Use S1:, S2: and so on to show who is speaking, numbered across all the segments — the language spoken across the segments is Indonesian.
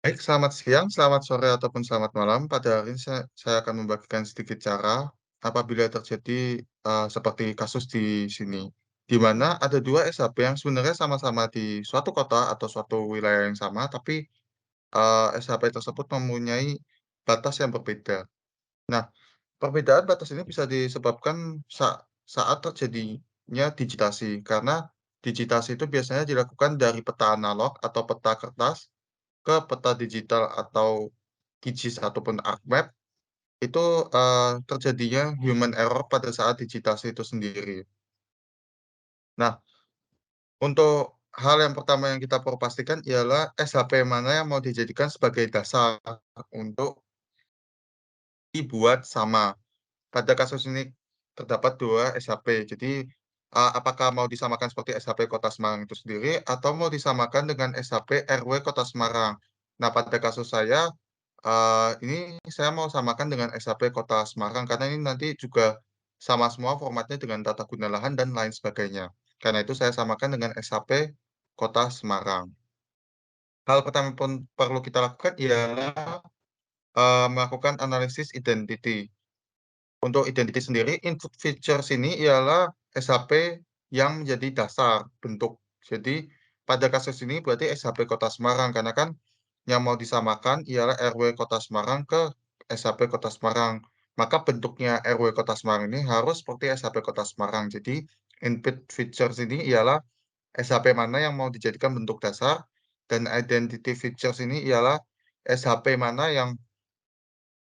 S1: Baik, selamat siang, selamat sore, ataupun selamat malam. Pada hari ini saya akan membagikan sedikit cara apabila terjadi seperti kasus di sini, di mana ada dua SHP yang sebenarnya sama-sama di suatu kota atau suatu wilayah yang sama, tapi SHP tersebut mempunyai batas yang berbeda. Nah, perbedaan batas ini bisa disebabkan saat terjadinya digitasi, karena digitasi itu biasanya dilakukan dari peta analog atau peta kertas ke peta digital atau QGIS ataupun ArcMap, itu, terjadinya human error pada saat digitasi itu sendiri. Nah, untuk hal yang pertama yang kita perlu pastikan ialah SHP mana yang mau dijadikan sebagai dasar untuk dibuat sama. Pada kasus ini terdapat 2 SHP. Jadi, apakah mau disamakan seperti SHP Kota Semarang itu sendiri atau mau disamakan dengan SHP RW Kota Semarang. Nah, pada kasus saya, ini saya mau samakan dengan SHP Kota Semarang karena ini nanti juga sama semua formatnya dengan tata guna lahan dan lain sebagainya. Karena itu saya samakan dengan SHP Kota Semarang. Hal pertama pun perlu kita lakukan ialah, melakukan analisis identity. Untuk identity sendiri, input features ini ialah SHP yang menjadi dasar bentuk. Jadi, pada kasus ini berarti SHP Kota Semarang, karena kan yang mau disamakan ialah RW Kota Semarang ke SHP Kota Semarang. Maka bentuknya RW Kota Semarang ini harus seperti SHP Kota Semarang. Jadi, input features ini ialah SHP mana yang mau dijadikan bentuk dasar, dan identity features ini ialah SHP mana yang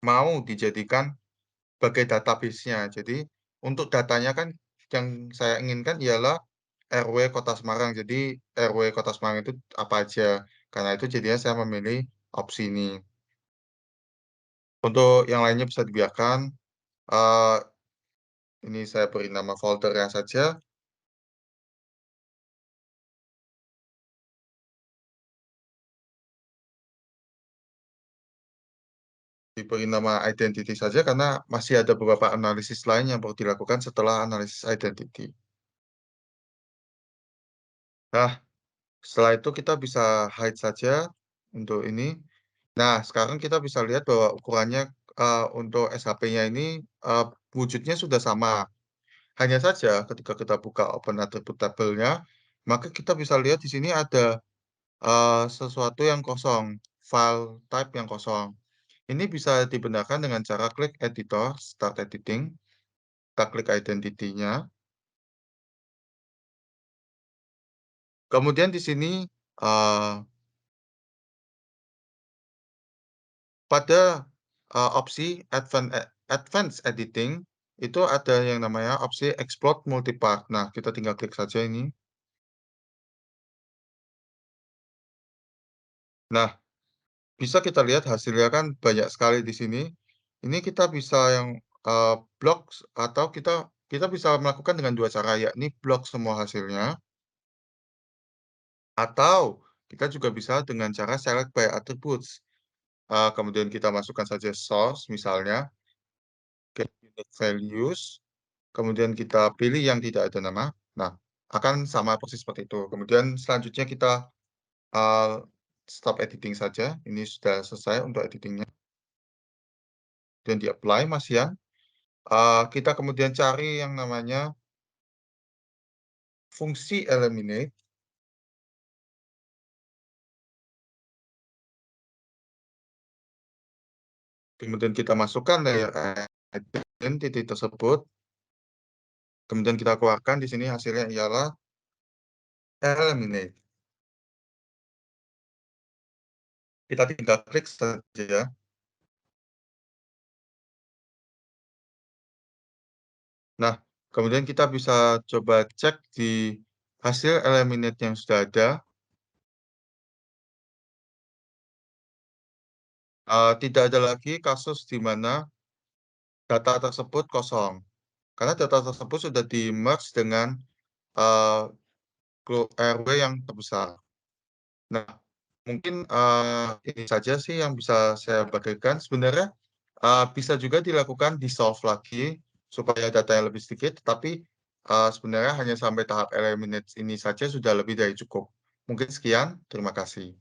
S1: mau dijadikan sebagai database-nya. Jadi, untuk datanya kan yang saya inginkan ialah RW Kota Semarang. Jadi, RW Kota Semarang itu apa aja. Karena itu jadinya saya memilih opsi ini. Untuk yang lainnya bisa dibiarkan, eee, ini saya beri nama foldernya saja, diberi nama identity saja karena masih ada beberapa analisis lain yang perlu dilakukan setelah analisis identity. Nah, setelah itu kita bisa hide saja untuk ini. Nah, sekarang kita bisa lihat bahwa ukurannya, untuk SHP-nya ini, wujudnya sudah sama. Hanya saja ketika kita buka Open Attribute Table-nya, maka kita bisa lihat di sini ada, sesuatu yang kosong, file type yang kosong. Ini bisa dibenarkan dengan cara klik Editor, Start Editing, kita klik identity-nya, kemudian di sini, eee, pada, opsi Advanced Editing, itu ada yang namanya opsi Exploit Multipart. Nah, kita tinggal klik saja ini. Nah, bisa kita lihat hasilnya kan banyak sekali di sini. Ini kita bisa yang, blok atau kita bisa melakukan dengan 2 cara, yakni blok semua hasilnya, atau kita juga bisa dengan cara select by attributes. Kemudian kita masukkan saja source misalnya, get unit values, kemudian kita pilih yang tidak ada nama. Nah, akan sama persis seperti itu. Kemudian selanjutnya kita, eee, stop editing saja. Ini sudah selesai untuk editing-nya, dan di-apply Mas ya. Kita kemudian cari yang namanya fungsi eliminate, kemudian kita masukkan layer identity tersebut, kemudian kita keluarkan di sini hasilnya ialah eliminate. Kita tinggal klik saja. Nah, kemudian kita bisa coba cek di hasil eliminate yang sudah ada, tidak ada lagi kasus di mana data tersebut kosong, karena data tersebut sudah di-merge dengan, eee, RW yang terbesar. Nah, mungkin, ini saja sih yang bisa saya bagikan. Sebenarnya, bisa juga dilakukan di-solve lagi supaya datanya lebih sedikit, tapi, sebenarnya hanya sampai tahap eliminate ini saja sudah lebih dari cukup. Mungkin sekian, terima kasih.